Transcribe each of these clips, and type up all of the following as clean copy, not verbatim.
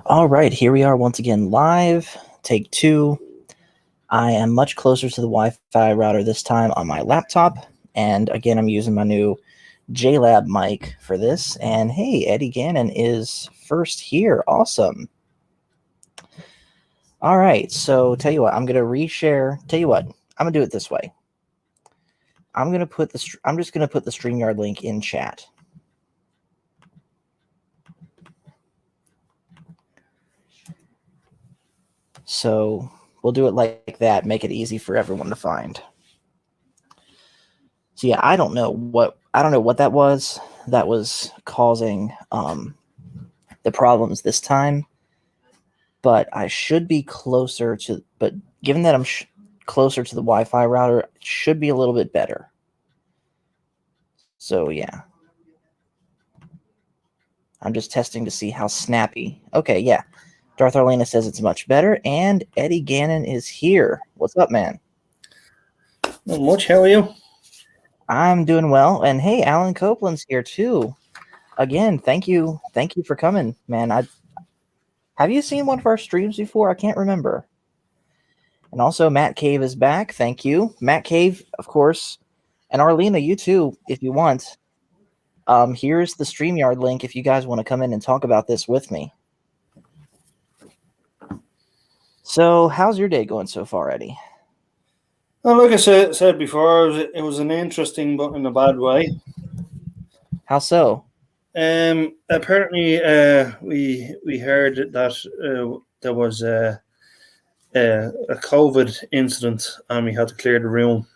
All right, here we are once again live. Take two. I am much closer to the Wi-Fi router this time on my laptop. And again, I'm using my new JLab mic for this. And hey, Eddie Gannon is first here. Awesome. All right, so tell you what, I'm going to reshare. Tell you what, I'm going to do it this way. I'm just going to put the StreamYard link in chat. So we'll do it like that, make it easy for everyone to find. So yeah, I don't know what that was causing the problems this time, but I should be closer to. But given that I'm closer to the Wi-Fi router, it should be a little bit better. So yeah, I'm just testing to see how snappy. Okay, yeah. Darth Arlena says it's much better, and Eddie Gannon is here. What's up, man? Not much. How are you? I'm doing well, and hey, Alan Copeland's here too. Again, thank you for coming, man. Have you seen one of our streams before? I can't remember. And also, Matt Cave is back. Thank you, Matt Cave, of course, and Arlena, you too, if you want. Here's the StreamYard link if you guys want to come in and talk about this with me. So, how's your day going so far, Eddie? Well, like I said before, it was an interesting but in a bad way. How so? Apparently, we heard that there was a COVID incident, and we had to clear the room.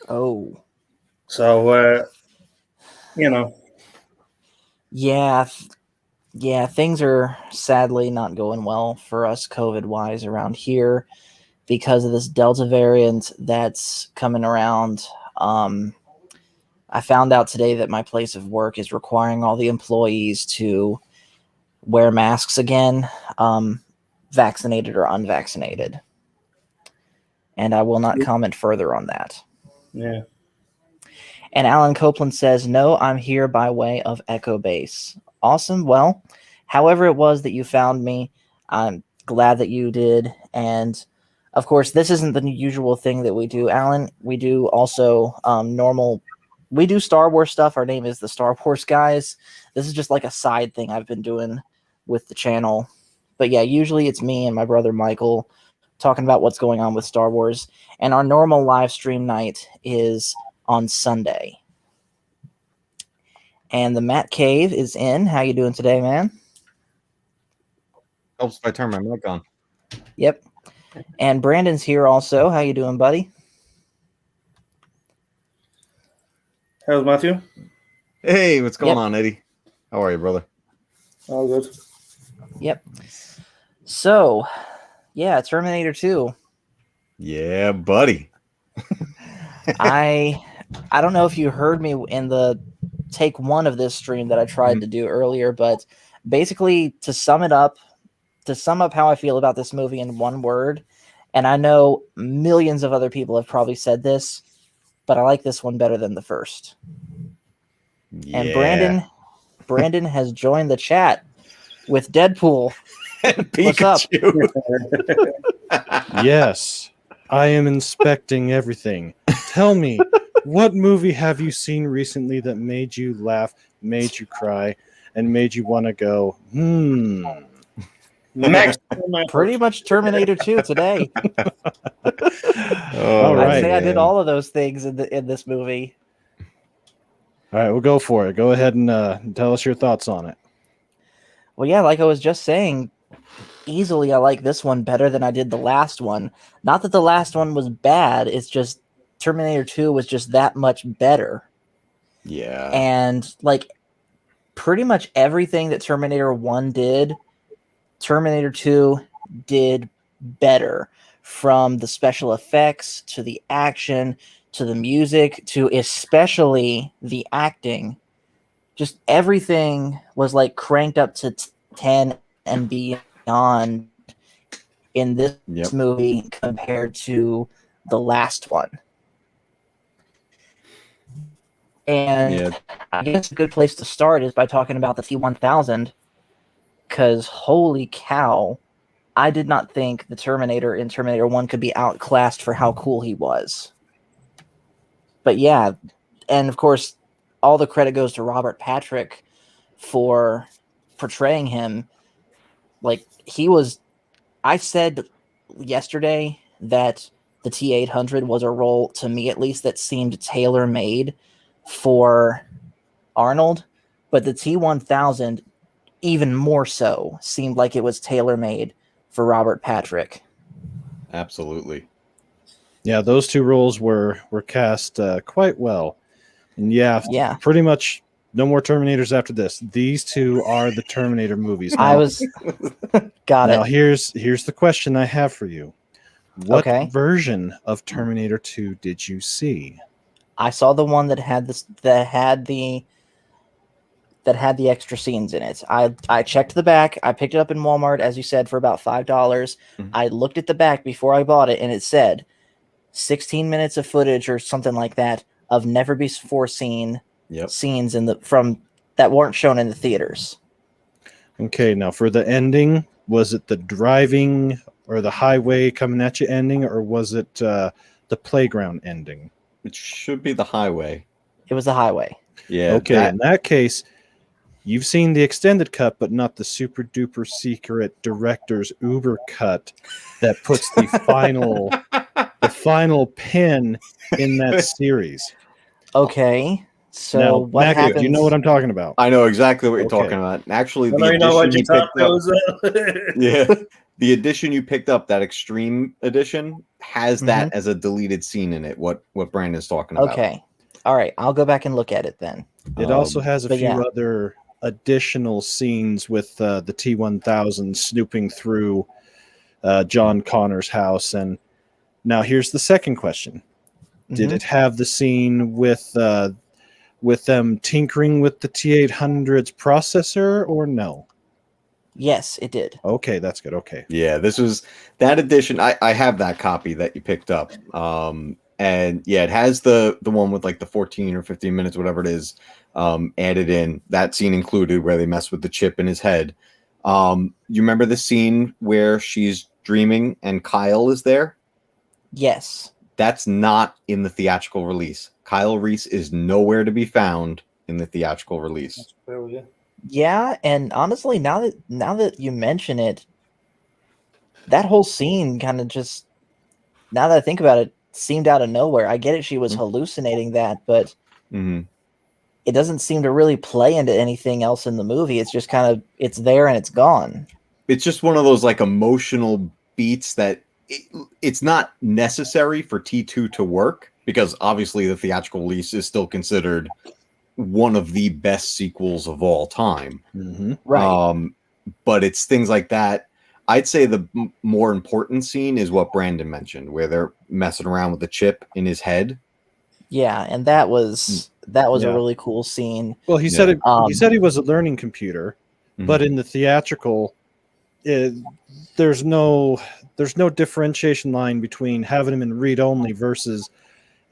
Oh, so you know. Yeah, things are sadly not going well for us COVID-wise around here because of this Delta variant that's coming around. I found out today that my place of work is requiring all the employees to wear masks again, vaccinated or unvaccinated. And I will not comment further on that. Yeah. And Alan Copeland says, no, I'm here by way of Echo Base. Awesome. Well, however it was that you found me, I'm glad that you did. And of course, this isn't the usual thing that we do, Alan. We do also we do Star Wars stuff. Our name is the Star Wars Guys. This is just like a side thing I've been doing with the channel. But yeah, usually it's me and my brother Michael talking about what's going on with Star Wars. And our normal live stream night is on Sunday. And the Matt Cave is in. How you doing today, man? Helps if I turn my mic on. Yep. And Brandon's here also. How you doing, buddy? How's Matthew? Hey, what's going on, Eddie? How are you, brother? All good. Yep. So, yeah, Terminator 2. Yeah, buddy. I don't know if you heard me in the take one of this stream that I tried to do earlier, but basically to sum up how I feel about this movie in one word, and I know millions of other people have probably said this, but I like this one better than the first. Yeah. And Brandon has joined the chat with Deadpool. What's up? Yes, I am inspecting everything. Tell me, what movie have you seen recently that made you laugh, made you cry, and made you want to go, Pretty much Terminator 2 today. All right, I'd say I did all of those things in this movie. All right, we'll go for it. Go ahead and tell us your thoughts on it. Well, yeah, like I was just saying, easily I like this one better than I did the last one. Not that the last one was bad, it's just Terminator 2 was just that much better. Yeah. And like pretty much everything that Terminator 1 did, Terminator 2 did better, from the special effects to the action to the music to especially the acting. Just everything was like cranked up to 10 and beyond in this movie compared to the last one. And I guess a good place to start is by talking about the T-1000, because holy cow, I did not think the Terminator in Terminator 1 could be outclassed for how cool he was. But yeah, and of course, all the credit goes to Robert Patrick for portraying him. Like, he was, I said yesterday that the T-800 was a role, to me at least, that seemed tailor-made for Arnold, but the T-1000, even more so, seemed like it was tailor-made for Robert Patrick. Absolutely. Yeah, those two roles were cast quite well. And yeah, pretty much no more Terminators after this. These two are the Terminator movies. Now, I was got now it. here's the question I have for you. What version of Terminator 2 did you see? I saw the one that had the extra scenes in it. I checked the back. I picked it up in Walmart, as you said, for about $5. Mm-hmm. I looked at the back before I bought it, and it said 16 minutes of footage or something like that of never before seen scenes from that weren't shown in the theaters. Okay, now for the ending, was it the driving or the highway coming at you ending, or was it the playground ending? It should be the highway. It was the highway. Yeah. Okay, in that case, you've seen the extended cut, but not the super duper secret director's Uber cut that puts the final pin in that series. Okay, so now, what Maggie, happens? do you know what I'm talking about? I know exactly what you're talking about. Actually, the edition you picked up, that extreme edition, has that as a deleted scene in it. What Brandon's talking about. Okay, all right, I'll go back and look at it then. It also has a few other additional scenes with the T-1000 snooping through John Connor's house. And now here's the second question. Did it have the scene with them tinkering with the T-800's processor or no? Yes, it did. Okay, that's good. Okay. Yeah, this was that edition. I have that copy that you picked up. And yeah, it has the one with like the 14 or 15 minutes, whatever it is, added in. That scene included where they mess with the chip in his head. You remember the scene where she's dreaming and Kyle is there? Yes. That's not in the theatrical release. Kyle Reese is nowhere to be found in the theatrical release. That's true, yeah. Yeah, and honestly, now that you mention it, that whole scene kind of just, now that I think about it, seemed out of nowhere. I get it, she was hallucinating that, but it doesn't seem to really play into anything else in the movie. It's just kind of, it's there and it's gone. It's just one of those like emotional beats that it's not necessary for T2 to work, because obviously the theatrical release is still considered one of the best sequels of all time. Right. But it's things like that. I'd say the more important scene is what Brandon mentioned, where they're messing around with the chip in his head. Yeah, and that was a really cool scene. Well, he said he said he was a learning computer, but in the theatrical, there's no differentiation line between having him in read only versus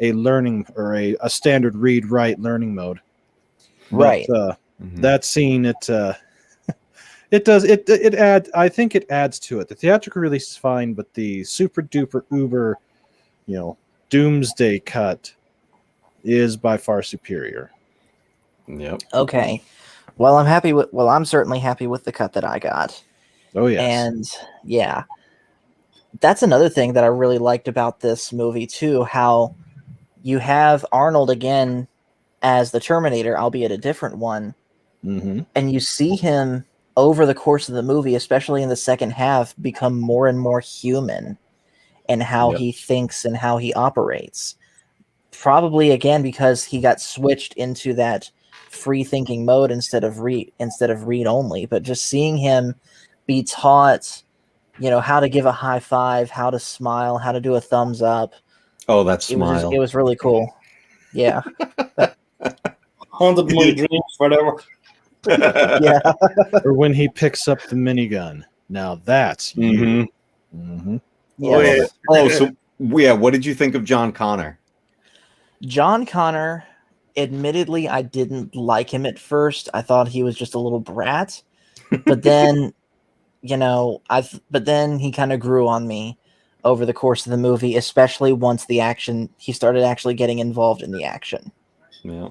a learning or a standard read write learning mode. Right. But, that scene, it adds. I think it adds to it. The theatrical release is fine, but the super duper uber, doomsday cut is by far superior. Yep. Okay. Well, I'm certainly happy with the cut that I got. Oh yes. And yeah, that's another thing that I really liked about this movie too, how you have Arnold again as the Terminator, albeit a different one. And you see him over the course of the movie, especially in the second half, become more and more human in how he thinks and how he operates. Probably again because he got switched into that free thinking mode instead of read only. But just seeing him be taught, how to give a high five, how to smile, how to do a thumbs up. Oh, that smile! It was really cool. Yeah. Haunted my dreams forever. Yeah. Or when he picks up the minigun. Now that's you. Yeah. What did you think of John Connor? John Connor, admittedly, I didn't like him at first. I thought he was just a little brat. But then, but then he kind of grew on me over the course of the movie, especially once he started actually getting involved in the action. Yeah.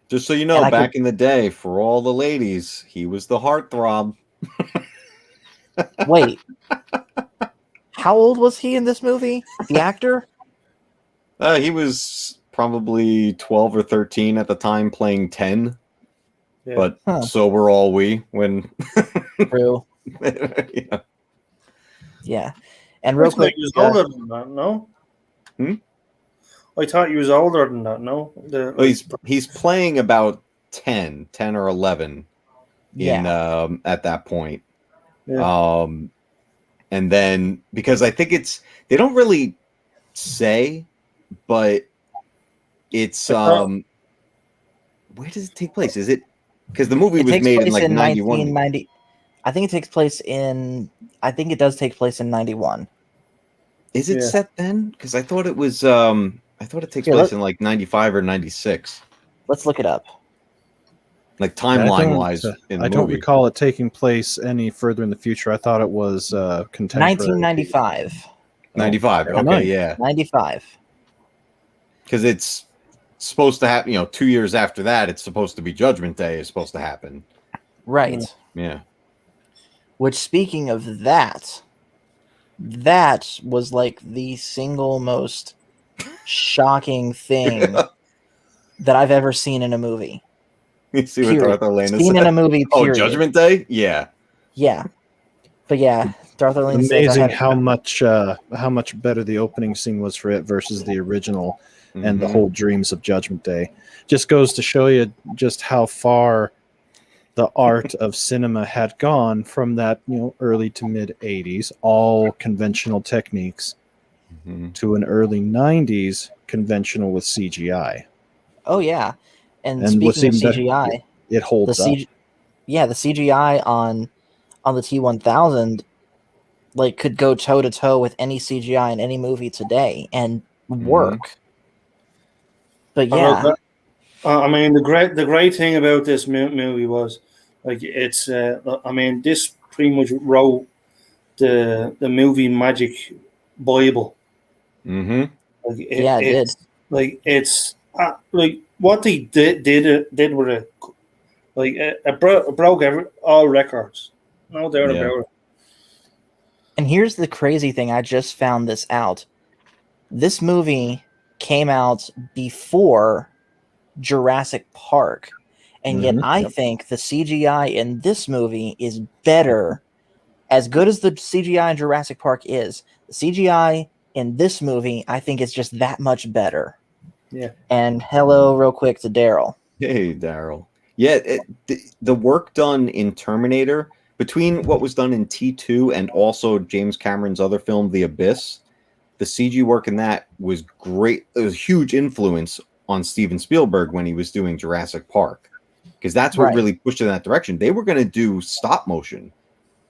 Just so you know, back in the day, for all the ladies, he was the heartthrob. Wait. How old was he in this movie? The actor? He was probably 12 or 13 at the time, playing 10. Yeah. But so were all we when. True. Yeah. Yeah. And real quick. He was older than that, no? I thought he was older than that, no? He's playing about 10 or 11 in at that point. Yeah. And then, because I think they don't really say, but it's where does it take place? Is it because the movie was made in like 91? I think it does take place in 91. Is it set then? Because I thought it was I thought it takes place in like 95 or 96. Let's look it up. Like timeline wise, I don't recall it taking place any further in the future. I thought it was contemporary. 1995. 95. Okay, yeah. 95. Because it's supposed to happen, 2 years after that, it's supposed to be Judgment Day is supposed to happen. Right. Yeah. Which, speaking of that was like the single most shocking thing that I've ever seen in a movie. You see what Darth Orlando said? In a movie, period. Oh, Judgment Day? Yeah. Yeah. But yeah, Darth Orlando amazing how much better the opening scene was for it versus the original and the whole dreams of Judgment Day. Just goes to show you just how far the art of cinema had gone from that, early to mid 80s, all conventional techniques, to an early 90s conventional with CGI. Oh yeah. And speaking of CGI, better, it holds up. Yeah, the CGI on the T-1000 could go toe to toe with any CGI in any movie today and work. But yeah, I mean the great thing about this movie was it's this pretty much wrote the movie magic Bible. It did. It's what they did with it. It broke all records. No doubt about it. And here's the crazy thing. I just found this out. This movie came out before Jurassic Park. And yet I think the CGI in this movie is better. As good as the CGI in Jurassic Park is, the CGI in this movie, I think, is just that much better. Yeah. And hello, real quick, to Daryl. Hey, Daryl. Yeah, the work done in Terminator, between what was done in T2 and also James Cameron's other film, The Abyss, the CG work in that was great. It was a huge influence on Steven Spielberg when he was doing Jurassic Park, because that's what really pushed in that direction. They were going to do stop motion,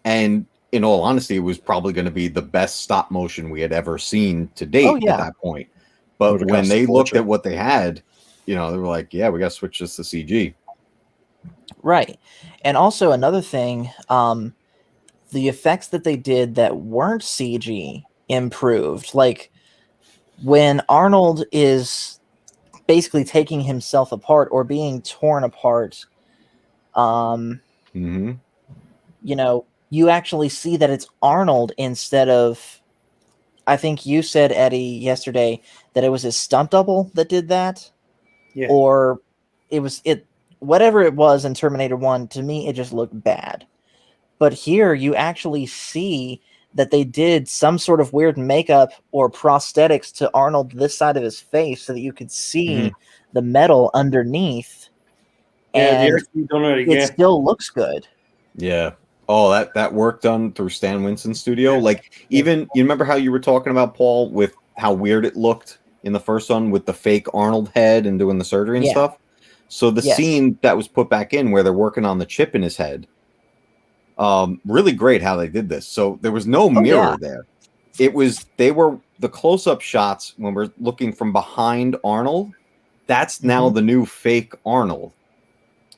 and in all honesty, it was probably going to be the best stop motion we had ever seen to date at that point. But when they looked at what they had, they were like, yeah, we got to switch this to CG. Right. And also another thing, the effects that they did that weren't CG improved. Like when Arnold is basically taking himself apart or being torn apart, you actually see that it's Arnold instead of, I think you said, Eddie, yesterday that it was his stunt double that did that. Yeah. Or whatever it was in Terminator 1, to me, it just looked bad. But here you actually see that they did some sort of weird makeup or prosthetics to Arnold this side of his face so that you could see the metal underneath. Yeah, and it still looks good. Yeah. Oh, that work done through Stan Winston's studio. Even, you remember how you were talking about, Paul, with how weird it looked in the first one with the fake Arnold head and doing the surgery and stuff? So the scene that was put back in where they're working on the chip in his head, really great how they did this. So there was no mirror there. They were the close-up shots when we're looking from behind Arnold. That's now the new fake Arnold.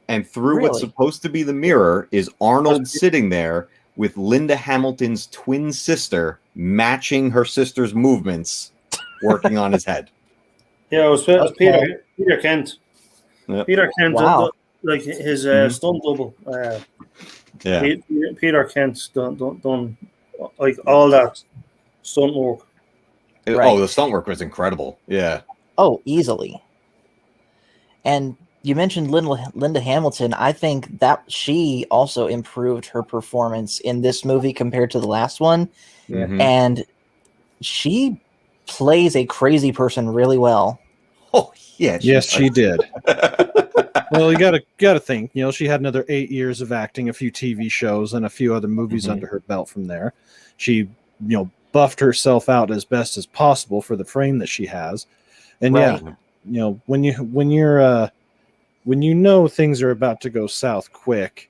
And through what's Really? supposed to be the mirror is Arnold sitting there with Linda Hamilton's twin sister matching her sister's movements, working on his head. Yeah, it was Okay. Peter Kent. Yep. Peter Kent, Wow. like his Mhm. stunt double. Yeah. Peter Kent's done like all that stunt work. Right. Oh, the stunt work was incredible. Yeah. Oh, easily. And you mentioned Linda Hamilton. I think that she also improved her performance in this movie compared to the last one. Yeah. Mhm. And she plays a crazy person really well. Oh, yeah. Yes, she did. Well, you gotta think. You know, she had another 8 years of acting, a few TV shows, and a few other movies Mhm. under her belt from there. She, buffed herself out as best as possible for the frame that she has. And Right. when you know things are about to go south quick,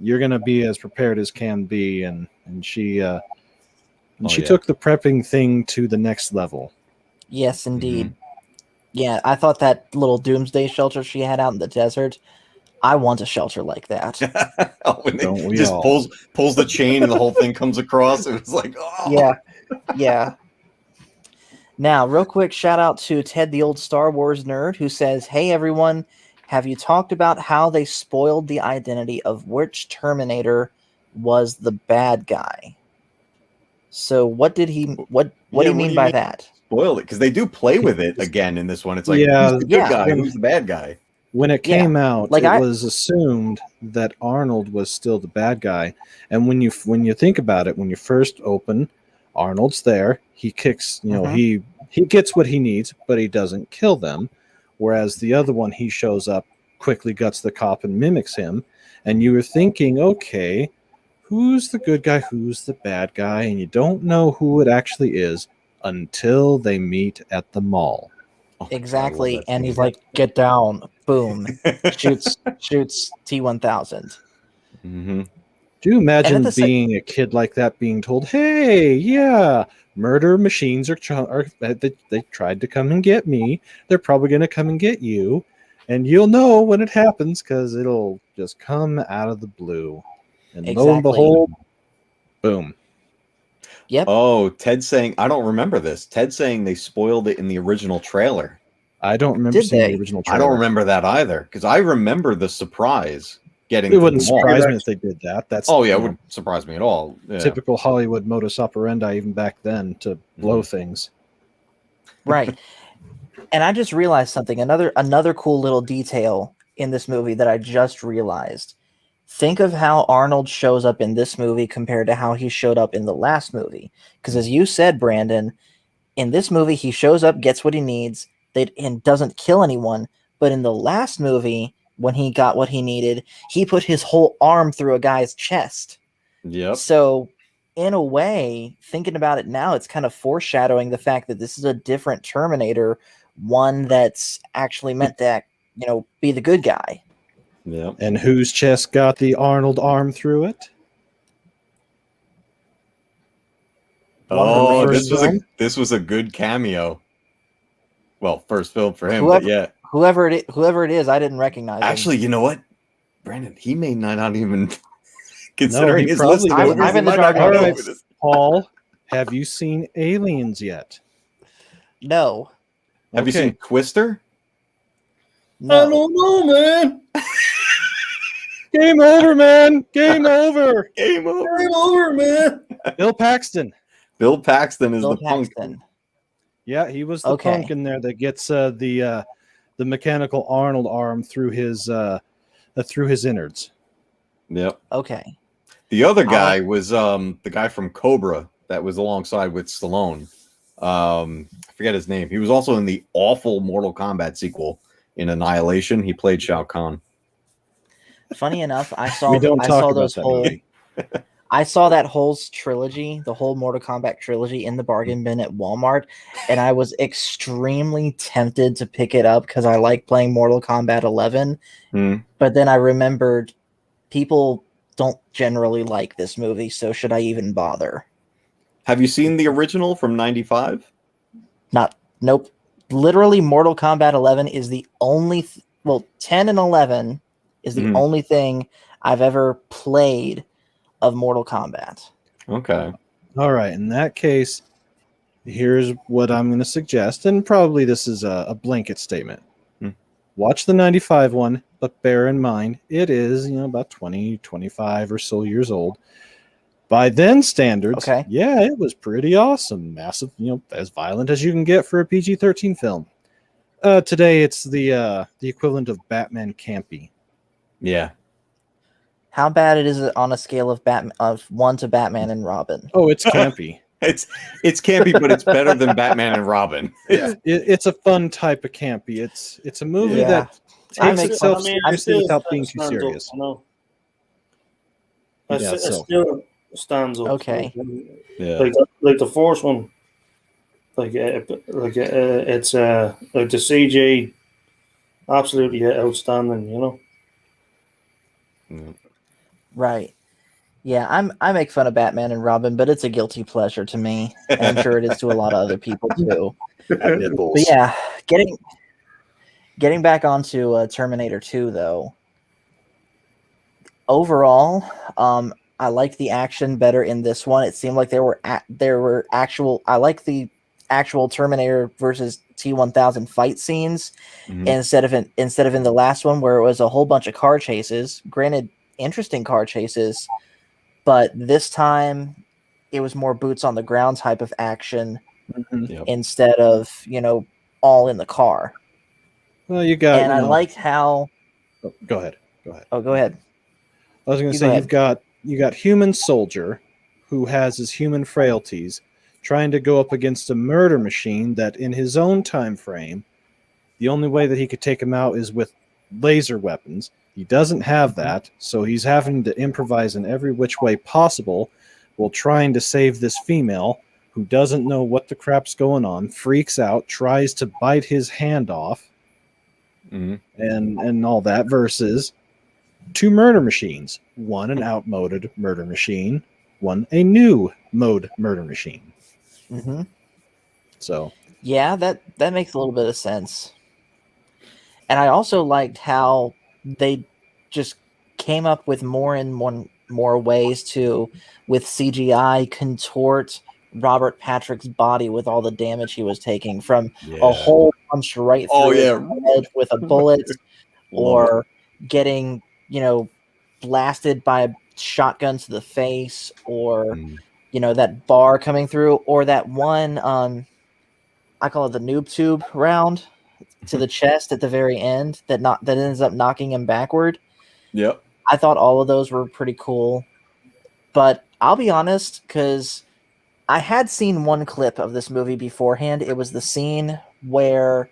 you're gonna be as prepared as can be. And she took the prepping thing to the next level. Yes, indeed. Yeah, I thought that little doomsday shelter she had out in the desert, I want a shelter like that. When Don't they we just all? pulls the chain and the whole thing comes across. It was like, oh. Yeah. Yeah. Now, real quick shout out to Ted the Old Star Wars Nerd who says, "Hey everyone, have you talked about how they spoiled the identity of which Terminator was the bad guy?" So what do you mean by that? Spoil it, because they do play with it again in this one. It's like, Yeah, who's the good yeah. guy? Who's the bad guy? When it Yeah, came out, like it I- was assumed that Arnold was still the bad guy. And when you think about it, when you first open, Arnold's there. He kicks, Mhm. he gets what he needs, but he doesn't kill them. Whereas the other one, he shows up, quickly guts the cop, and mimics him. And you were thinking, okay, who's the good guy? Who's the bad guy? And you don't know who it actually is until they meet at the mall. Oh my God, I love Exactly. that And scene. he's like, "Get down." Boom. shoots T-1000. Mhm. Do you imagine And at the being a kid like that, being told, "Hey, yeah, murder machines are they tried to come and get me. They're probably going to come and get you, and you'll know when it happens because it'll just come out of the blue." And lo and Exactly. behold, boom. Yep. Oh, Ted saying, I don't remember this. Ted saying they spoiled it in the original trailer. I don't remember Did seeing they? the original I trailer. don't remember that either, because I remember the surprise getting It to wouldn't the mall. surprise me if they did that. That's Oh yeah, it wouldn't surprise me at all. Yeah. typical Hollywood modus operandi, even back then, to blow things. Right. And I just realized something. Another cool little detail in this movie that I just realized. Think of how Arnold shows up in this movie compared to how he showed up in the last movie. Because as you said, Brandon, in this movie he shows up, gets what he needs, and doesn't kill anyone. But in the last movie, when he got what he needed, he put his whole arm through a guy's chest. Yep. So, in a way, thinking about it now, it's kind of foreshadowing the fact that this is a different Terminator, one that's actually meant to, be the good guy. Yep. And whose chest got the Arnold arm through it? Oh, first film? this was a good cameo. Well, first film for him, but yeah. Whoever it is, I didn't recognize him. Actually, you know what, Brandon, he may not even considering his probably list of wouldn't. movies. I'm He in the might dark not on go this. with this. Paul, have you seen Aliens yet? No. Have you seen Twister? I No. don't know, man. Game over, man. Game over. Game over. Game over, man. Bill Paxton. Bill Paxton is Bill the punk. Paxton. Yeah, he was the punk in there that gets the mechanical Arnold arm through his innards. Yep. Okay. The other guy was the guy from Cobra that was alongside with Stallone. I forget his name. He was also in the awful Mortal Kombat sequel in Annihilation. He played Shao Kahn. Funny enough, I saw We don't talk about those that whole movie. I saw that whole trilogy, the whole Mortal Kombat trilogy in the bargain bin at Walmart, and I was extremely tempted to pick it up because I like playing Mortal Kombat 11. But then I remembered people don't generally like this movie, so should I even bother? Have you seen the original from 95? Nope. Literally, Mortal Kombat 11 is the only 10 and 11 is the only thing I've ever played of Mortal Kombat. Okay. All right. In that case, here's what I'm going to suggest, and probably this is a blanket statement. Watch the 95 one, but bear in mind it is, about 20, 25 or so years old. By then standards, yeah, it was pretty awesome. Massive, as violent as you can get for a PG-13 film. Today, it's the equivalent of Batman campy. Yeah. How bad it is on a scale of 1 to Batman and Robin? Oh, it's campy. It's campy, but it's better than Batman and Robin. Yeah, it's a fun type of campy. It's a movie that takes itself seriously without being too serious. It still stands up. Okay. Yeah. Like the first one. It's like the CG, absolutely outstanding. Right. Yeah, I make fun of Batman and Robin, but it's a guilty pleasure to me. And I'm sure it is to a lot of other people too. But yeah, getting back onto Terminator 2 though. Overall, I liked the action better in this one. It seemed like there were actual. I like the actual Terminator versus T-1000 fight scenes instead of in the last one where it was a whole bunch of car chases. Granted, interesting car chases. But this time, it was more boots on the ground type of action instead of, all in the car. Well, you got. And I liked how. Oh, go ahead. Oh, go ahead. I was going to say you got human soldier, who has his human frailties, trying to go up against a murder machine that, in his own time frame, the only way that he could take him out is with laser weapons. He doesn't have that, so he's having to improvise in every which way possible while trying to save this female who doesn't know what the crap's going on, freaks out, tries to bite his hand off, and all that, versus two murder machines. One an outmoded murder machine, one a new mode murder machine. So yeah, that makes a little bit of sense. And I also liked how they just came up with more and more ways to, with CGI, contort Robert Patrick's body with all the damage he was taking from a hole punched right through his head with a bullet, or getting blasted by a shotgun to the face, or that bar coming through, or that one I call it the noob tube round to the chest at the very end that ends up knocking him backward. Yep. I thought all of those were pretty cool. But I'll be honest, because I had seen one clip of this movie beforehand. It was the scene where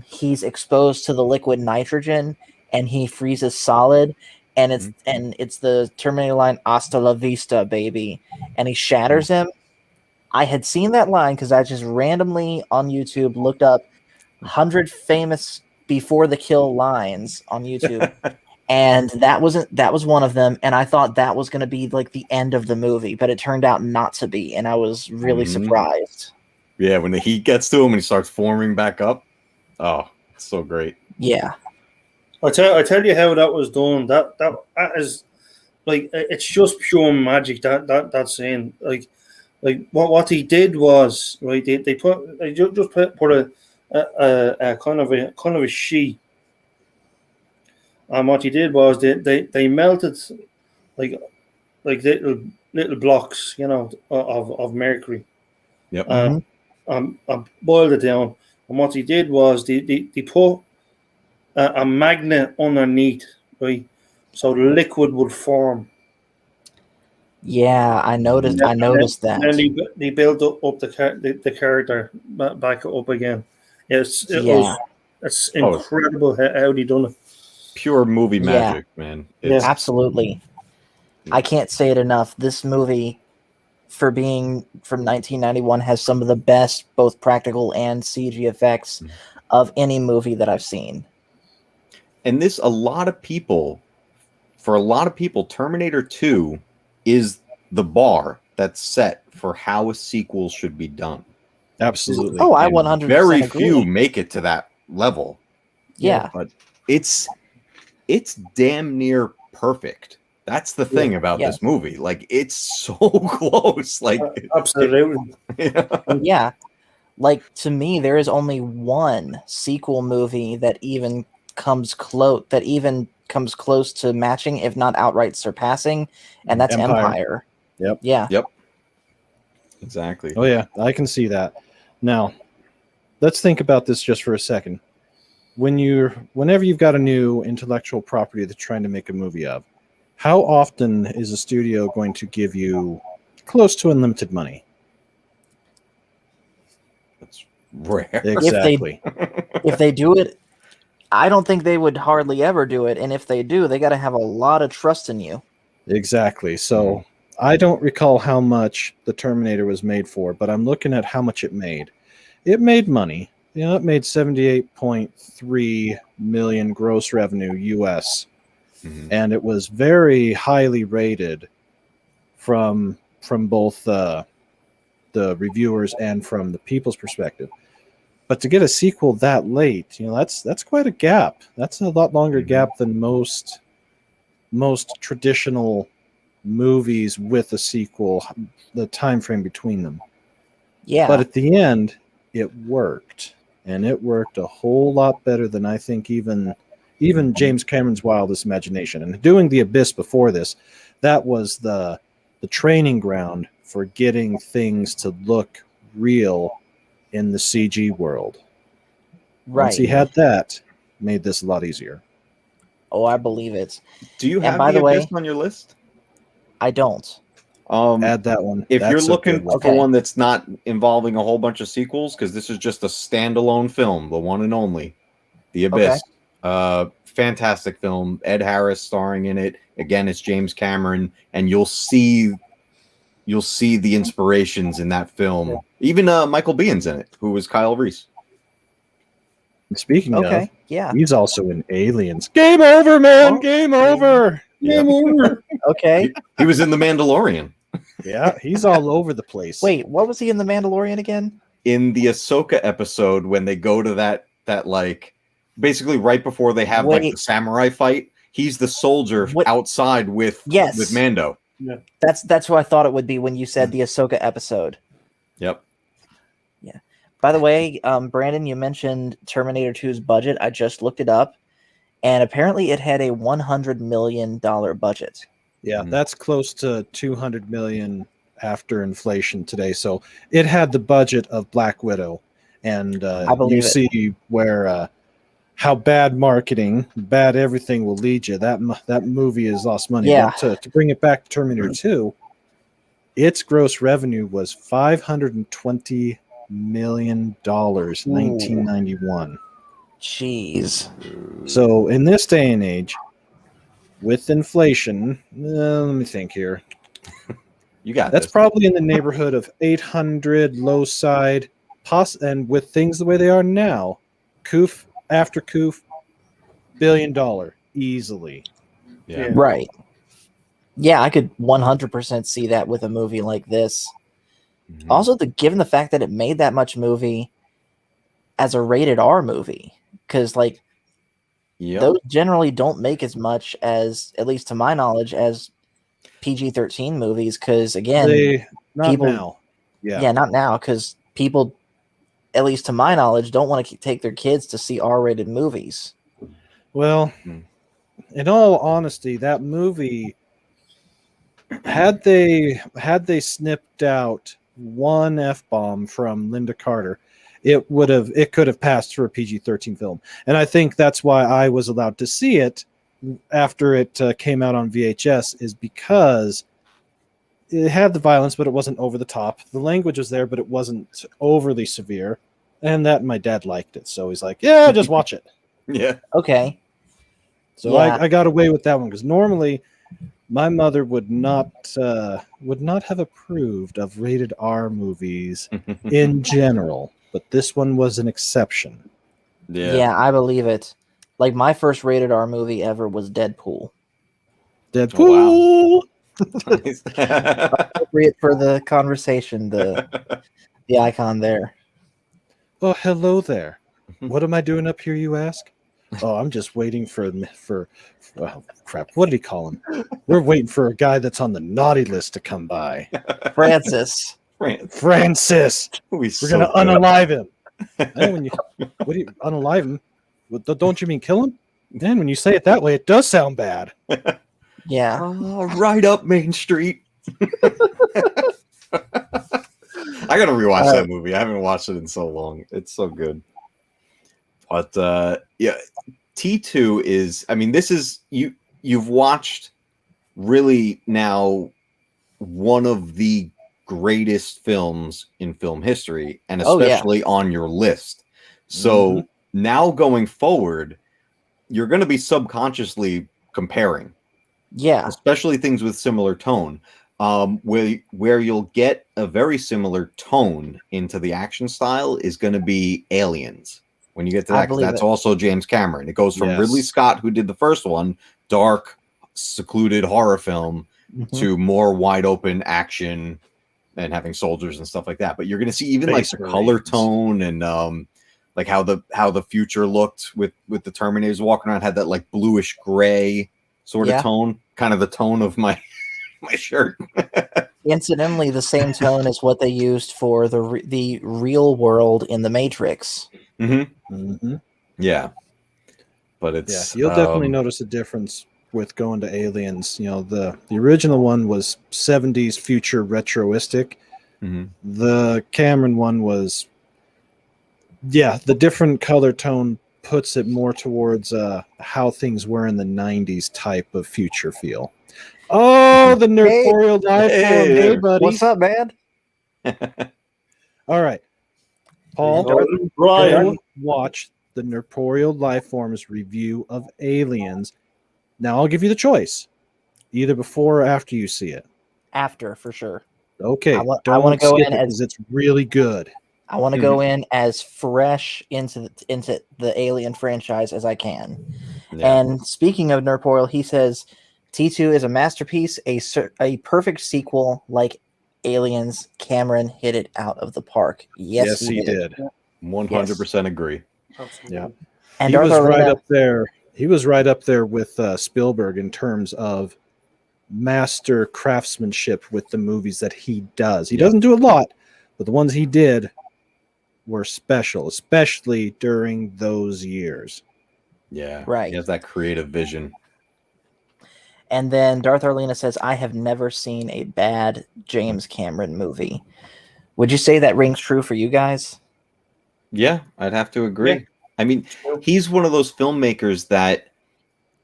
he's exposed to the liquid nitrogen and he freezes solid, and it's the Terminator line, "Hasta la vista, baby," and he shatters him. I had seen that line because I just randomly on YouTube looked up 100 famous before the kill lines on YouTube. And that was one of them, and I thought that was going to be like the end of the movie, but it turned out not to be, and I was really surprised. Yeah, when the heat gets to him and he starts forming back up, oh, it's so great. Yeah, I tell you how that was done. That is like, it's just pure magic. That scene, like what he did was, right. They just put a kind of a sheet. And what he did was they melted like little blocks, of mercury. Yep. And boiled it down. And what he did was they put a magnet underneath, right, so the liquid would form. Yeah, I noticed that. And then they built up the character back up again. It's incredible how they done it. Pure movie magic, man. Absolutely. I can't say it enough. This movie, for being from 1991, has some of the best both practical and CG effects of any movie that I've seen. And for a lot of people, Terminator 2 is the bar that's set for how a sequel should be done. Absolutely. Oh, I 100% very agree. few make it to that level. Yeah. But it's it's damn near perfect. That's the thing about yeah. this movie. Like, it's so close. Like, Absolutely. Yeah. Like, to me, there is only one sequel movie that even comes close to matching, if not outright surpassing, and that's Empire. Yep. Yeah. Yep. Exactly. Oh yeah, I can see that. Now, let's think about this just for a second. Whenever you've got a new intellectual property that's trying to make a movie of, how often is a studio going to give you close to unlimited money? That's rare. Exactly. If they do it, I don't think they would hardly ever do it. And if they do, they got to have a lot of trust in you. Exactly. So I don't recall how much the Terminator was made for, but I'm looking at how much it made. It made money. It made 78.3 million gross revenue US. And it was very highly rated from both the reviewers and from the people's perspective. But to get a sequel that late, that's quite a gap. That's a lot longer gap than most traditional movies with a sequel, the time frame between them. Yeah. But at the end, it worked, and it worked a whole lot better than I think even James Cameron's wildest imagination. And doing The Abyss before this, that was the training ground for getting things to look real in the CG world. Right. Once he had that, made this a lot easier. Oh, I believe it. Do you have by The the way, Abyss on your list? I don't. Add that one. If you're That's a looking good one. for one that's not involving a whole bunch of sequels, because this is just a standalone film, the one and only, The Abyss. Fantastic film. Ed Harris starring in it. Again, it's James Cameron, and you'll see the inspirations in that film. Even Michael Bihn's in it, who was Kyle Reese. And speaking of, yeah. he's also in Aliens. Game over, man. Game over. Game over. Okay. He was in The Mandalorian. Yeah, he's all over the place. Wait, what was he in The Mandalorian again? In the Ahsoka episode, when they go to that like, basically right before they have like the samurai fight, he's the soldier outside with Mando. Yeah, that's who I thought it would be when you said the Ahsoka episode. Yep. Yeah. By the way, Brandon, you mentioned Terminator 2's budget. I just looked it up, and apparently it had a $100 million budget. Yeah, that's close to 200 million after inflation today. So it had the budget of Black Widow, and you see where how bad marketing, bad everything will lead you. That movie has lost money. Yeah. But to bring it back to Terminator 2, its gross revenue was $520 million, 1991. Jeez. So in this day and age, with inflation, let me think here. You got that's probably in the neighborhood of 800 low side, and with things the way they are now, coof after coof, $1 billion easily. Yeah. Right. Yeah, I could 100% see that with a movie like this. Mm-hmm. Also, given the fact that it made that much movie as a rated R movie, because like those generally don't make as much as, at least to my knowledge, as PG-13 movies. Because again, not now. Yeah, not now. Because people, at least to my knowledge, don't want to take their kids to see R-rated movies. Well, in all honesty, that movie, had they snipped out one F-bomb from Linda Carter, it could have passed for a PG-13 film. And I think that's why I was allowed to see it after it came out on VHS, is because it had the violence, but it wasn't over the top. The language was there, but it wasn't overly severe. And my dad liked it. So he's like, yeah, just watch it. Yeah. Okay. So I got away with that one, because normally my mother would not have approved of rated R movies in general, but this one was an exception. Yeah, I believe it. Like, my first rated R movie ever was Deadpool. Oh, wow. Appropriate for the conversation, the icon there. Oh, hello there. What am I doing up here, you ask? Oh, I'm just waiting for oh, crap. What did he call him? We're waiting for a guy that's on the naughty list to come by. Francis. Francis. We're gonna unalive him. I know when you what do you unalive him? Don't you mean kill him? Man, when you say it that way, it does sound bad. Yeah. Right up Main Street. I gotta rewatch that movie. I haven't watched it in so long. It's so good. But yeah, T2 is, I mean, this is you've watched really now one of the greatest films in film history, and especially on your list. So now going forward, you're going to be subconsciously comparing. Yeah. Especially things with similar tone. Where you'll get a very similar tone into the action style is going to be Aliens. When you get to that, that's also James Cameron. It goes from Ridley Scott, who did the first one, dark, secluded horror film, to more wide open action and having soldiers and stuff like that. But you're going to see even like the color tone and like how the future looked with the Terminators walking around had that like bluish gray sort of tone, kind of the tone of my shirt. Incidentally, the same tone as what they used for the real world in the Matrix. Yeah, but it's you'll definitely notice a difference with going to Aliens. You know, the original one was 70s future retroistic. The Cameron one was the different color tone puts it more towards how things were in the 90s type of future feel. Oh, the Nertorial life form. Hey, buddy. What's up, man? All right. Paul, go watch the Nertorial life forms review of Aliens. Now, I'll give you the choice. Either before or after you see it. After, for sure. Okay. I want to go in as it's really good. I want to go in as fresh into the Alien franchise as I can. Yeah. And speaking of Nertorial, he says T2 is a masterpiece, a perfect sequel like Aliens. Cameron hit it out of the park. Yes, he did. 100% agree. Yeah. And he was right up there. He was right up there with Spielberg in terms of master craftsmanship with the movies that he does. He doesn't do a lot, but the ones he did were special, especially during those years. Yeah. Right. He has that creative vision. And then Darth Arlena says, I have never seen a bad James Cameron movie. Would you say that rings true for you guys? Yeah, I'd have to agree. Yeah. I mean, he's one of those filmmakers that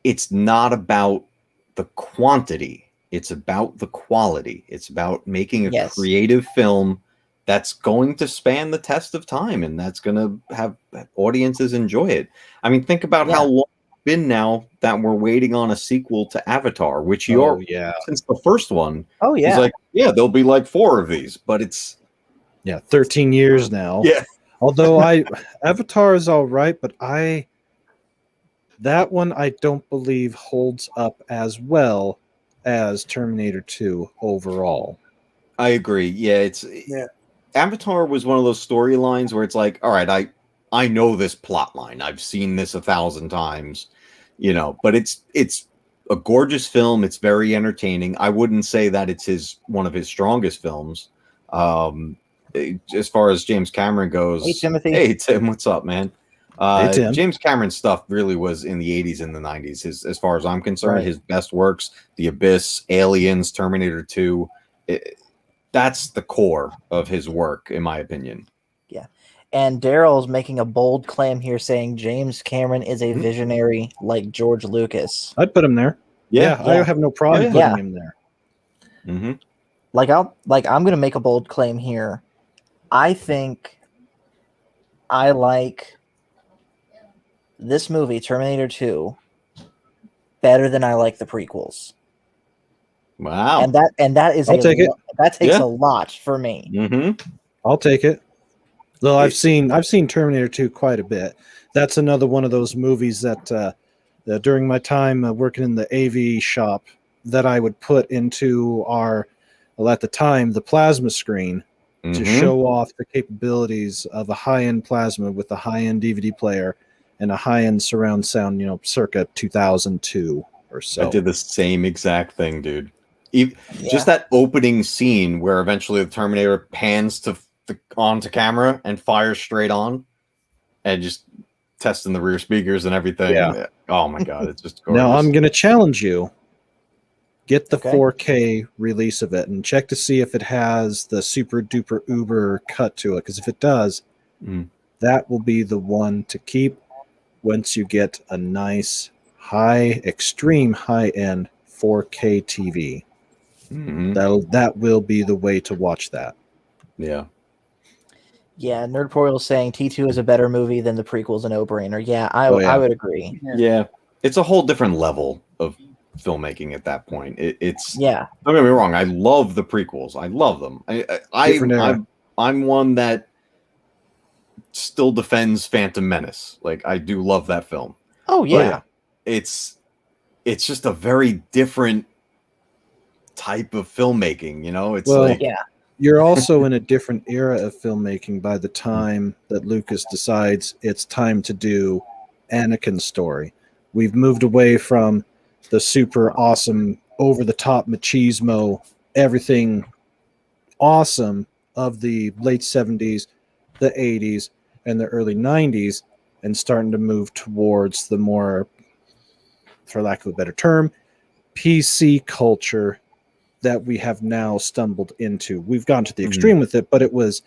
it's not about the quantity. It's about the quality. It's about making a creative film that's going to span the test of time and that's going to have audiences enjoy it. I mean, think about how long it's been now that we're waiting on a sequel to Avatar, which since the first one. Oh, yeah. He's like, there'll be like 4 of these, but it's 13 years now. Yeah. Although Avatar is all right, but that one I don't believe holds up as well as Terminator 2 overall. I agree. Yeah, Avatar was one of those storylines where it's like, all right, I know this plot line. I've seen this 1,000 times, but it's a gorgeous film. It's very entertaining. I wouldn't say that it's one of his strongest films. As far as James Cameron goes. Hey, Timothy. Hey, Tim, what's up, man? Hey, Tim. James Cameron stuff really was in the 80s and the 90s. As far as I'm concerned, his best works, The Abyss, Aliens, Terminator 2, that's the core of his work, in my opinion. Yeah. And Daryl's making a bold claim here saying James Cameron is a visionary like George Lucas. I'd put him there. Yeah. I have no problem putting him there. Mm-hmm. I'm going to make a bold claim here. I think I like this movie, Terminator 2, better than I like the prequels. Wow. And that is I'll take it. That takes a lot for me. Mm-hmm. I'll take it. Though I've seen Terminator 2 quite a bit. That's another one of those movies that during my time working in the AV shop that I would put into at the time, the plasma screen to show off the capabilities of a high-end plasma with a high-end DVD player and a high-end surround sound, circa 2002 or so. I did the same exact thing, dude. Yeah. Just that opening scene where eventually the Terminator pans onto camera and fires straight on, and just testing the rear speakers and everything. Yeah. Oh my god, it's just gorgeous. Now I'm going to challenge you. Get the Okay. 4K release of it and check to see if it has the super duper uber cut to it. Because if it does, that will be the one to keep once you get a nice, extreme high-end 4K TV. That will be the way to watch that. Yeah. Yeah, Nerdporial is saying T2 is a better movie than the prequel's a no-brainer. Yeah, I would agree. Yeah. It's a whole different level of filmmaking at that point. It's Yeah. Don't get me wrong, I love the prequels. I love them. I'm one that still defends Phantom Menace. Like, I do love that film. Oh yeah. It's just a very different type of filmmaking, It's you're also in a different era of filmmaking by the time that Lucas decides it's time to do Anakin's story. We've moved away from the super awesome, over-the-top machismo, everything awesome of the late 70s, the 80s, and the early 90s, and starting to move towards the more, for lack of a better term, PC culture that we have now stumbled into. We've gone to the extreme with it, but it was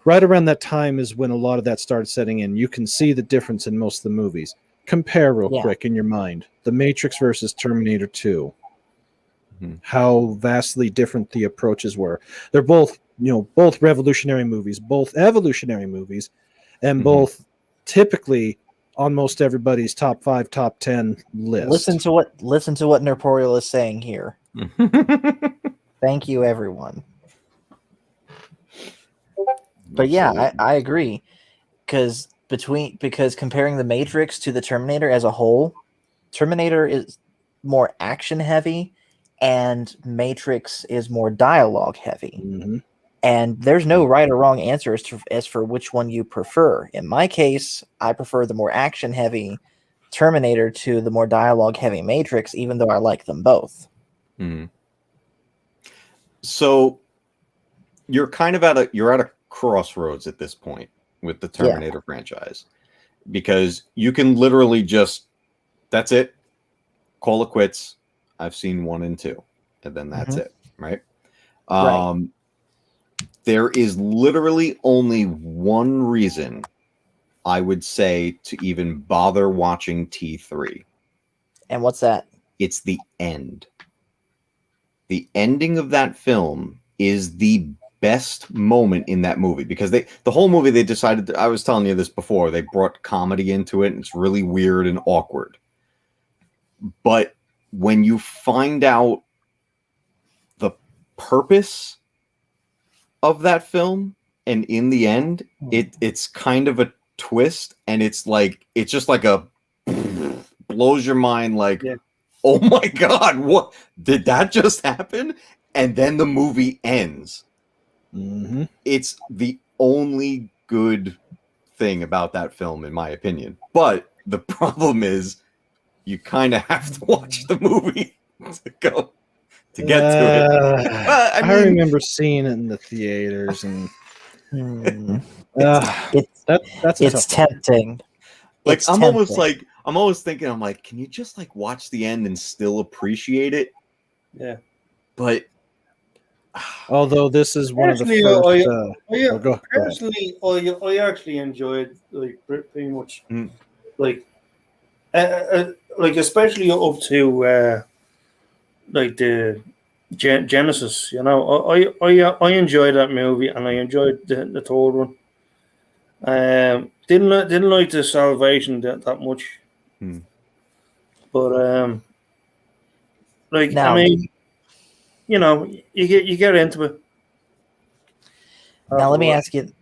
right around that time is when a lot of that started setting in. You can see the difference in most of the movies. Compare real quick in your mind. The Matrix versus Terminator 2. How vastly different the approaches were. They're both, both revolutionary movies, both evolutionary movies, and both typically on most everybody's top 5, top 10 list. Listen to what Nerdporial is saying here. Thank you, everyone. But yeah, I agree. Because comparing the Matrix to the Terminator as a whole, Terminator is more action heavy and Matrix is more dialogue heavy. And there's no right or wrong answer as for which one you prefer. In my case, I prefer the more action heavy Terminator to the more dialogue heavy Matrix, even though I like them both. So you're kind of at a crossroads at this point with the Terminator franchise, because you can literally that's it, call it quits. I've seen 1 and 2, and then that's it, right? There is literally only one reason I would say to even bother watching T3. And what's that? It's the end. The ending of that film is the best moment in that movie, because the whole movie they decided I was telling you this before, they brought comedy into it, and it's really weird and awkward. But when you find out the purpose of that film, and in the end it's kind of a twist, and it's just like a blows your mind, oh my god, what did that just happen? And then the movie ends. It's the only good thing about that film, in my opinion. But the problem is you kind of have to watch the movie to get to it. I remember seeing it in the theaters, and it's tempting. I'm almost thinking, can you just watch the end and still appreciate it? Yeah. But although this is one of the first, personally, I actually enjoyed pretty much especially up to the Genesis. I enjoyed that movie, and I enjoyed the third one. Didn't like the Salvation that much, but now, I mean, you get into it. Now let me ask you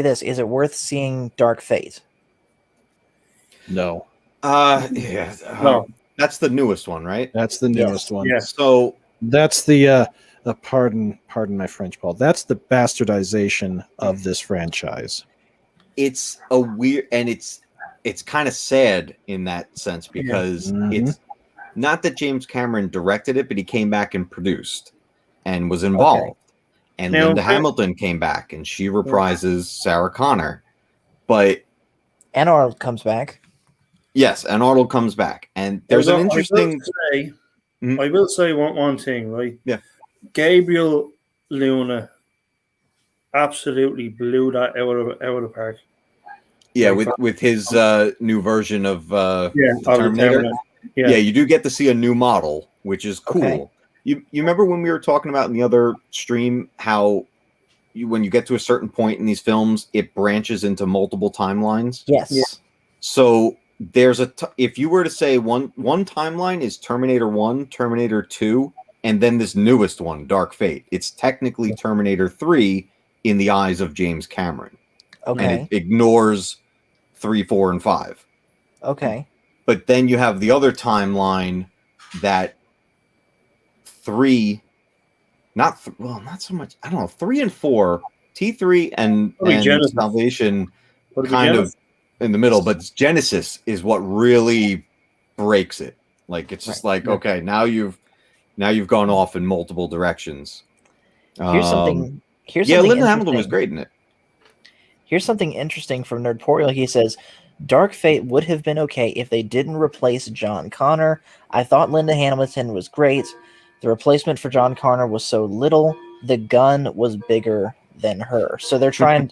this: is it worth seeing Dark Fate? No. No. That's the newest one, right? That's the newest one. Yeah. So that's the pardon my French, Paul. That's the bastardization of this franchise. It's a weird, and it's it's kind of sad in that sense because it's not that James Cameron directed it, but he came back and produced and was involved. And Now, Linda Hamilton came back and she reprises Sarah Connor. But And Arnold comes back. yes, and Arnold comes back. And there's an interesting. I will say one thing, right? Yeah. Gabriel Luna absolutely blew that out of the park. Yeah, with his new version of the Terminator. Yeah, you do get to see a new model, which is cool. Okay. You remember when we were talking about in the other stream how when you get to a certain point in these films, it branches into multiple timelines? Yes. Yeah. So there's if you were to say one timeline is Terminator 1, Terminator 2, and then this newest one, Dark Fate. It's technically Terminator 3 in the eyes of James Cameron. Okay. And it ignores 3, 4, and 5. Okay. But then you have the other timeline that 3, not so much. I don't know. 3 and 4, T3 and Salvation, kind of in the middle. But Genesis is what really breaks it. Like it's just okay, now you've gone off in multiple directions. Here's something. Linda Hamilton was great in it. Here's something interesting from Nerdporial. He says, Dark Fate would have been okay if they didn't replace John Connor. I thought Linda Hamilton was great. The replacement for John Connor was so little. The gun was bigger than her. So they're trying.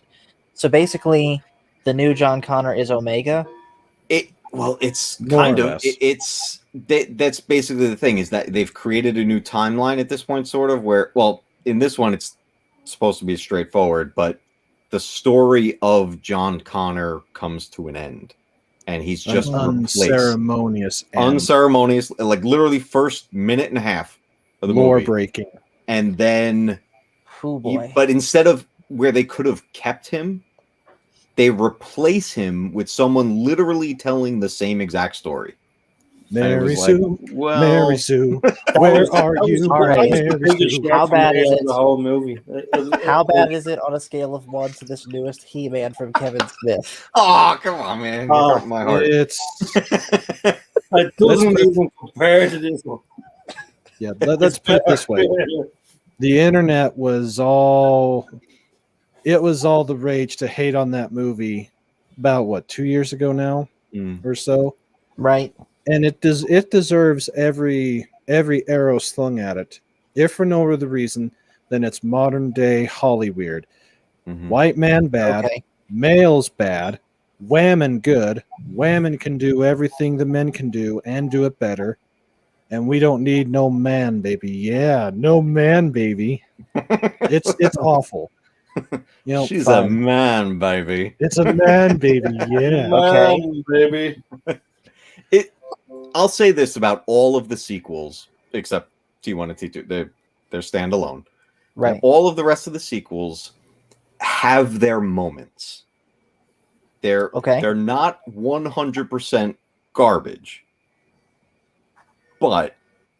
So basically, the new John Connor is Omega. It's kind of. That's basically the thing is that they've created a new timeline at this point, sort of where. Well, in this one, it's supposed to be straightforward, but the story of John Connor comes to an end, and he's just unceremonious, like literally first minute and a half of the lore movie, breaking, and then, oh boy! But instead of where they could have kept him, they replace him with someone literally telling the same exact story. Mary Sue, Mary Sue, where are you? Mary Sue. How bad is it? The whole movie. How bad is it on a scale of 1 to this newest He-Man from Kevin Smith? Oh, come on, man! You hurt my heart. It doesn't even compare to this one. Yeah, let's put it this way: the internet was all the rage to hate on that movie about 2 years ago now or so, right? And it deserves every arrow slung at it. If for no other reason than it's modern day Hollyweird. White man bad, males bad, women good. Women can do everything the men can do and do it better. And we don't need no man baby. Yeah, no man baby. It's awful. She's a man baby. It's a man baby. Yeah. Man, baby. I'll say this about all of the sequels, except T1 and T2. They're standalone. Right. And all of the rest of the sequels have their moments. They're not 100% garbage, but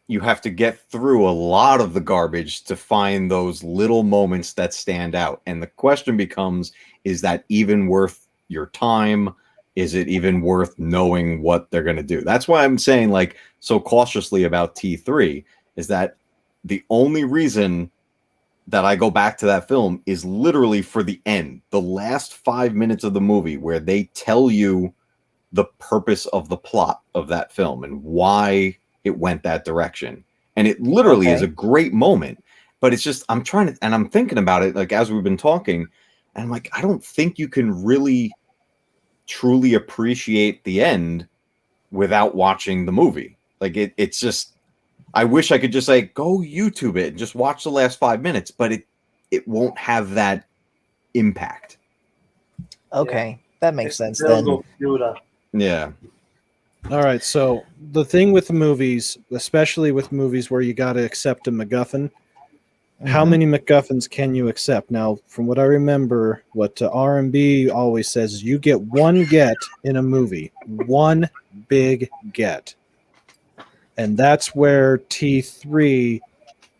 you have to get through a lot of the garbage to find those little moments that stand out. And the question becomes, is that even worth your time? Is it even worth knowing what they're going to do? That's why I'm saying so cautiously about T3 is that the only reason that I go back to that film is literally for the end, the last 5 minutes of the movie where they tell you the purpose of the plot of that film and why it went that direction. And it literally is a great moment, but it's just, I'm thinking about it as we've been talking, and I'm I don't think you can really truly appreciate the end without watching the movie. It's just, I wish I could just go YouTube it and just watch the last 5 minutes, but it won't have that impact. Okay, that makes sense then. Yeah. All right, so the thing with the movies, especially with movies where you got to accept a MacGuffin, how many MacGuffins can you accept? Now, from what I remember, what R&B always says is you get one get in a movie, one big get. And that's where T3,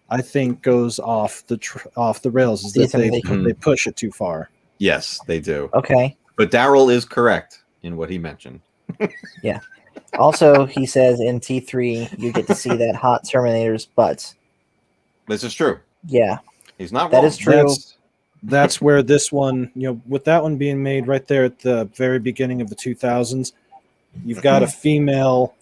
I think, goes off the rails, is that they push it too far. Yes, they do. Okay. But Daryl is correct in what he mentioned. Also, he says in T3 you get to see that hot Terminator's butt. This is true. Yeah, He's not that wrong. is true. That's where this one, with that one being made right there at the very beginning of the 2000s, you've got a female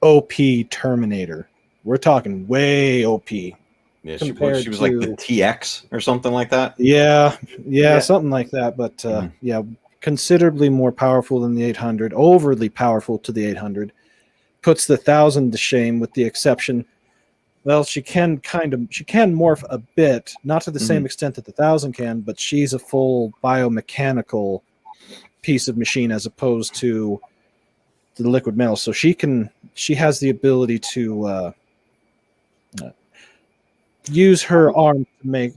OP Terminator. We're talking way OP. Yeah, compared she was like the to- TX or something like that. Yeah, Yeah. something like that. But Mhm. yeah, considerably more powerful than the 800, overly powerful to the 800. Puts the 1000 to shame, with the exception. Well, she can morph a bit, not to the same extent that the 1000 can, but she's a full biomechanical piece of machine as opposed to the liquid metal. So she has the ability to use her arm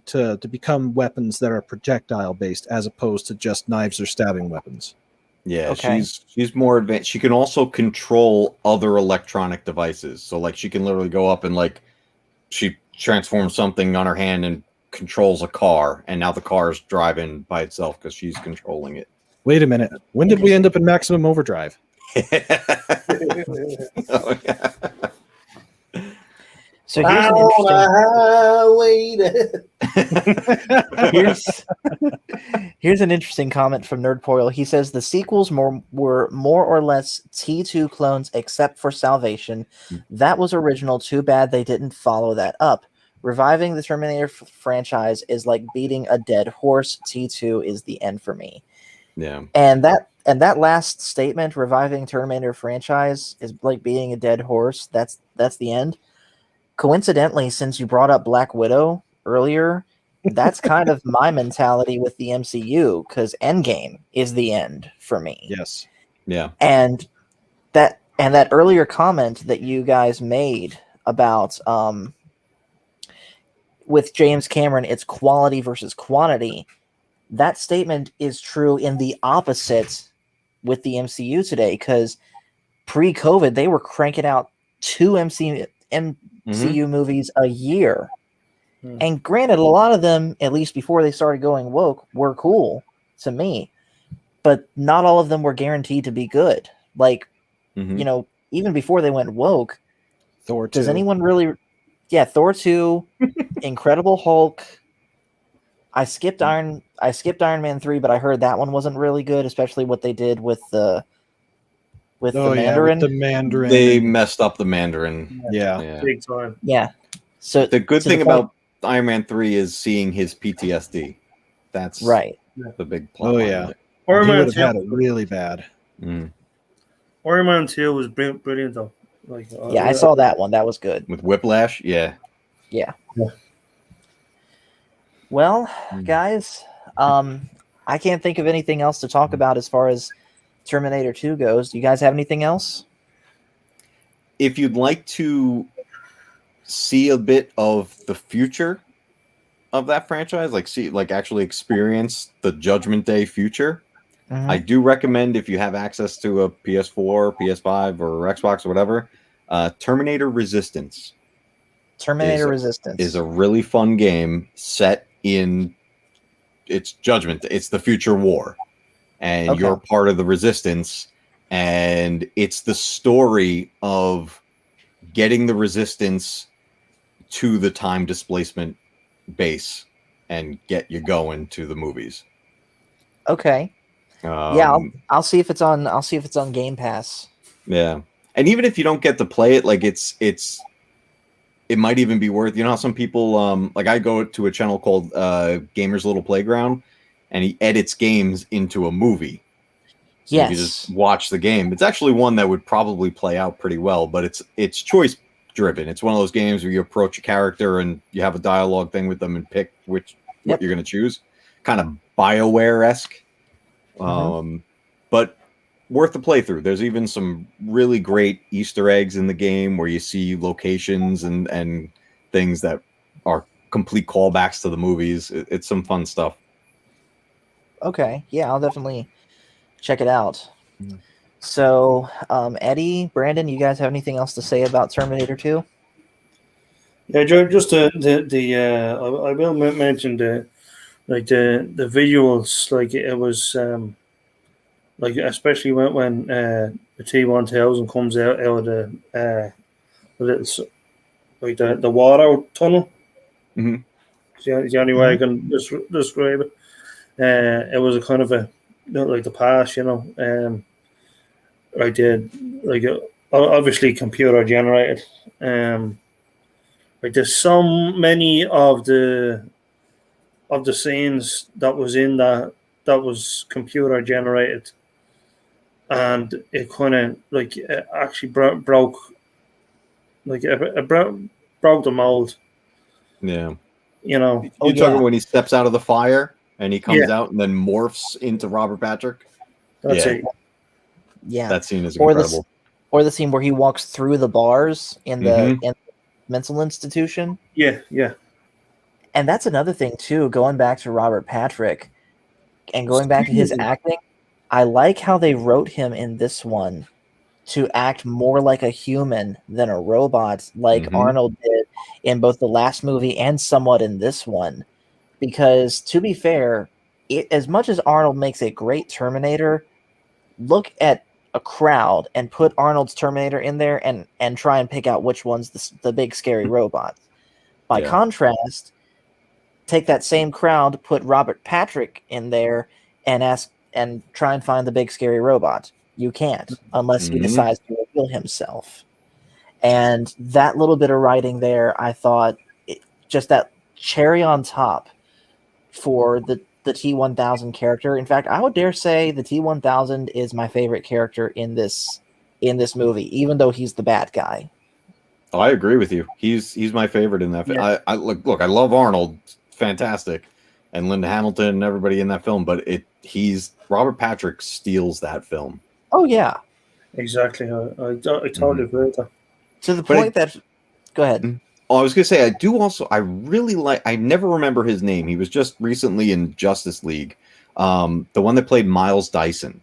to become weapons that are projectile based as opposed to just knives or stabbing weapons. Yeah, Okay. she's more advanced. She can also control other electronic devices. So like she can literally go up and like she transforms something on her hand and controls a car, and now the car is driving by itself because she's controlling it. Wait a minute. When did we end up in Maximum Overdrive? Oh, yeah. So here's an interesting here's an interesting comment from Nerdpoil. He says the sequels were more or less T2 clones except for Salvation. That was original. Too bad they didn't follow that up. Reviving the Terminator franchise is like beating a dead horse. T2 is the end for me. Yeah. And that last statement, reviving Terminator franchise is like beating a dead horse. That's the end. Coincidentally, since you brought up Black Widow earlier, that's kind of my mentality with the MCU, because Endgame is the end for me. Yes. Yeah. And that earlier comment that you guys made about with James Cameron, it's quality versus quantity. That statement is true in the opposite with the MCU today, because pre-COVID they were cranking out 2 MCU movies a year. And granted, a lot of them, at least before they started going woke, were cool to me. But not all of them were guaranteed to be good. Like, even before they went woke, Thor 2. does anyone really... Yeah, Thor 2, Incredible Hulk. I skipped Iron Man 3, but I heard that one wasn't really good, especially what they did with the Mandarin. With the Mandarin. They messed up the Mandarin. Yeah. Big time. Yeah. So The good to thing the point- about Iron Man 3 is seeing his PTSD. That's right. the big plot. Oh, line yeah. of it. Iron He Man would have 2 had it really bad. Mm. Iron Man 2 was brilliant though. Like, Yeah, I saw that one. That was good. With Whiplash, yeah. Yeah. Yeah. Well, guys, I can't think of anything else to talk about as far as Terminator 2 goes. Do you guys have anything else? If you'd like to see a bit of the future of that franchise, like actually experience the Judgment Day future, I do recommend, if you have access to a PS4, PS5, or Xbox or whatever, Terminator Resistance. Resistance is a really fun game set in it's Judgment. It's the future war, and you're part of the Resistance, and it's the story of getting the Resistance to the time displacement base and get you going to the movies. Okay. Yeah, I'll see if it's on. I'll see if it's on Game Pass. Yeah, and even if you don't get to play it, like it might even be worth. You know how some people like I go to a channel called Gamer's Little Playground, and he edits games into a movie. So you can just watch the game. It's actually one that would probably play out pretty well, but it's choice driven. It's one of those games where you approach a character and you have a dialogue thing with them and pick what you're going to choose. Kind of BioWare-esque. But worth the playthrough. There's even some really great Easter eggs in the game where you see locations and things that are complete callbacks to the movies. It's some fun stuff. Okay, yeah, I'll definitely check it out. So, Eddie, Brandon, you guys have anything else to say about Terminator 2? Yeah, just I will mention the visuals. Like it was like especially when the T-1000 comes out of the little like the water tunnel. Mhm. It's the only way I can describe it. It was a kind of a like the past, I did like obviously computer generated. Like there's so many of the scenes that was in that was computer generated, and it kind of like it actually broke like broke the mold. Yeah. You know, Oh, You're talking yeah. when he steps out of the fire and he comes Yeah. out and then morphs into Robert Patrick. that's Yeah. it. Yeah. That scene is Or incredible. or the scene where he walks through the bars in the Mhm. in the mental institution. Yeah, yeah. And that's another thing too, going back to Robert Patrick and going back to his acting. I like how they wrote him in this one to act more like a human than a robot, like Mhm. Arnold did in both the last movie and somewhat in this one. Because to be fair, as much as Arnold makes a great Terminator, look at a crowd and put Arnold's Terminator in there and try and pick out which one's the big scary robot. By Yeah. contrast, take that same crowd, put Robert Patrick in there, and try and find the big scary robot. You can't unless he Mhm. decides to reveal himself. And that little bit of writing there, I thought, just that cherry on top for the T-1000 character. In fact, I would dare say the T-1000 is my favorite character in this movie, even though he's the bad guy. Oh, I agree with you. He's my favorite in that. Yeah. I look. I love Arnold, fantastic, and Linda Hamilton and everybody in that film. But he's Robert Patrick steals that film. Oh yeah, Exactly. I totally agree with that. to the But point that. Go ahead. Oh, I was gonna say I do also. I really like. I never remember his name. He was just recently in Justice League. The one that played Miles Dyson,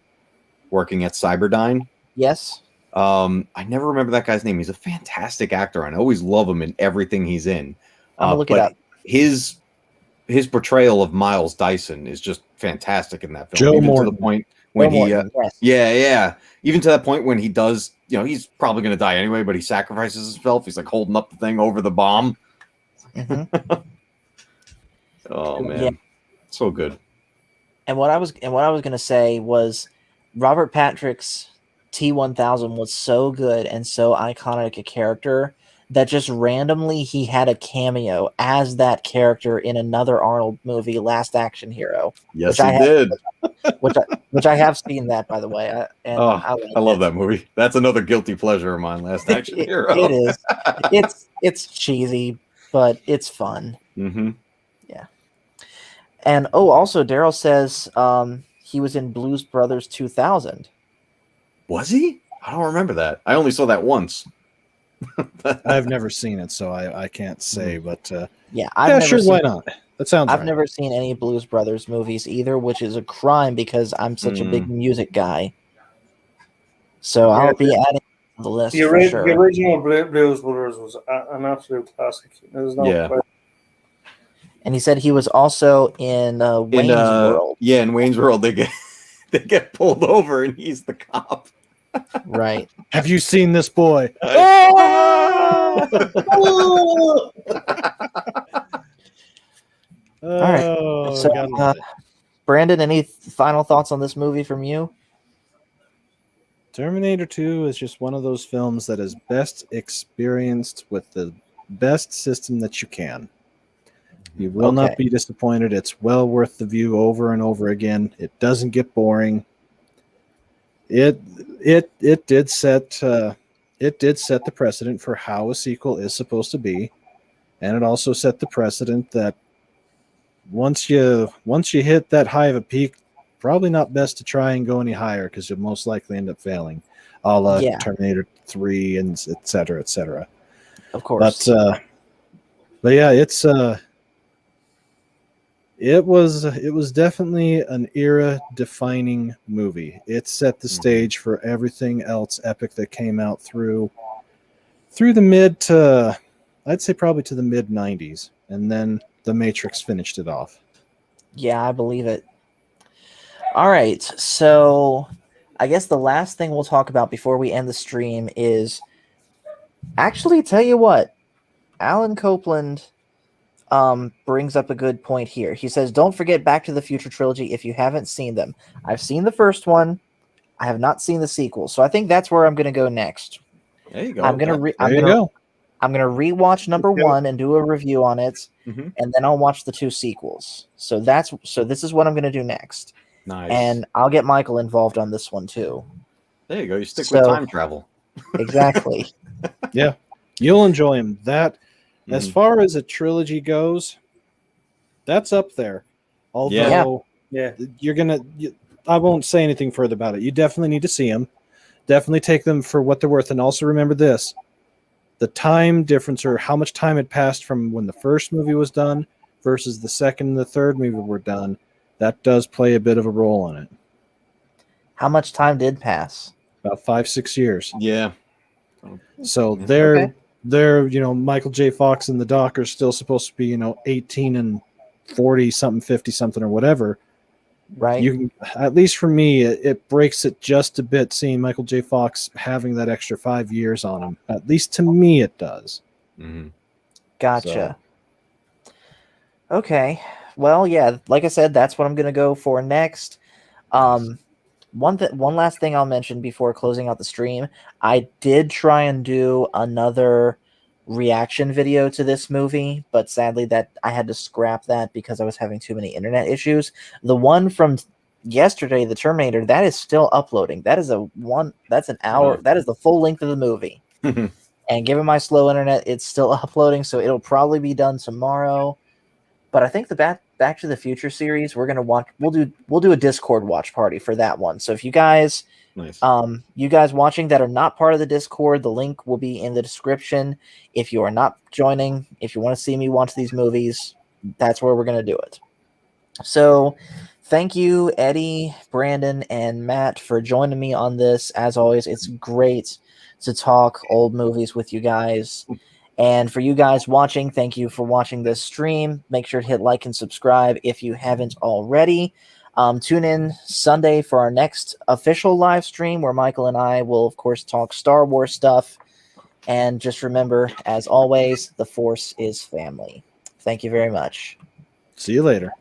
working at Cyberdyne. Yes. I never remember that guy's name. He's a fantastic actor, and I always love him in everything he's in. I'm gonna look it But up. his portrayal of Miles Dyson is just fantastic in that film. Joe Even Morton. to the point when Joe Morton, yes. yeah. Even to that point when he does, he's probably going to die anyway, but he sacrifices himself. He's like holding up the thing over the bomb. Mhm. Oh man, Yeah. so good. And what I was gonna say was Robert Patrick's T-1000 was so good and so iconic a character that just randomly he had a cameo as that character in another Arnold movie, Last Action Hero. Yes, he did. Which I have seen that, by the way. I love that movie. That's another guilty pleasure of mine. Last Action Hero. It is. It's cheesy, but it's fun. Mm-hmm. Yeah. And also Daryl says he was in Blues Brothers 2000. Was he? I don't remember that. I only saw that once. I've never seen it, so I can't say. But yeah, why not? That sounds. I've right. never seen any Blues Brothers movies either, which is a crime because I'm such a big music guy. So I'll be adding to the list for sure. The original Blues Brothers was an absolute classic. There's no Yeah. And he said he was also in Wayne's World. Yeah, in Wayne's World, they get pulled over, and he's the cop. Right. Have you seen this boy? All right. So, Brandon, any final thoughts on this movie from you? Terminator 2 is just one of those films that is best experienced with the best system that you can. You will not be disappointed. It's well worth the view over and over again. It doesn't get boring. It did set the precedent for how a sequel is supposed to be, and it also set the precedent that once you hit that high of a peak, probably not best to try and go any higher because you'll most likely end up failing, a la Terminator 3 and et cetera, et cetera. Of course. But yeah, it was definitely an era-defining movie. It set the stage for everything else epic that came out through the mid to, I'd say probably to the mid 90s, and then The Matrix finished it off. Yeah, I believe it. All right, so I guess the last thing we'll talk about before we end the stream is actually, tell you what, Alan Copeland brings up a good point here. He says, don't forget Back to the Future trilogy if you haven't seen them. I've seen the first one. I have not seen the sequel. So I think that's where I'm going to go next. There you go. I'm going to rewatch number one and do a review on it, and then I'll watch the two sequels. So this is what I'm going to do next. Nice. And I'll get Michael involved on this one too. There you go. You stick with time travel. Exactly. Yeah, you'll enjoy him. That, as far as a trilogy goes, that's up there. Although, I won't say anything further about it. You definitely need to see them. Definitely take them for what they're worth. And also remember this, the time difference, or how much time had passed from when the first movie was done versus the second and the third movie were done. That does play a bit of a role on it. How much time did pass? About 5-6 years. Yeah. So they're Michael J. Fox and the Doc are still supposed to be 18 and 40 something, 50 something, or whatever. Right. You can, at least for me, it breaks it just a bit seeing Michael J. Fox having that extra 5 years on him. At least to me, it does. Gotcha. Okay. Well, yeah, like I said, that's what I'm going to go for next. One last thing I'll mention before closing out the stream. I did try and do another reaction video to this movie, but sadly that I had to scrap that because I was having too many internet issues. The one from yesterday, the Terminator, that is still uploading. That's an hour. That is the full length of the movie. And given my slow internet, it's still uploading, so it'll probably be done tomorrow. But I think the Back to the Future series, we're gonna watch. We'll do a Discord watch party for that one. So if you guys, you guys watching that are not part of the Discord, the link will be in the description. If you are not joining, if you want to see me watch these movies, that's where we're gonna do it. So thank you, Eddie, Brandon, and Matt, for joining me on this. As always, it's great to talk old movies with you guys. And for you guys watching, thank you for watching this stream. Make sure to hit like and subscribe if you haven't already. Tune in Sunday for our next official live stream where Michael and I will, of course, talk Star Wars stuff. And just remember, as always, the Force is family. Thank you very much. See you later.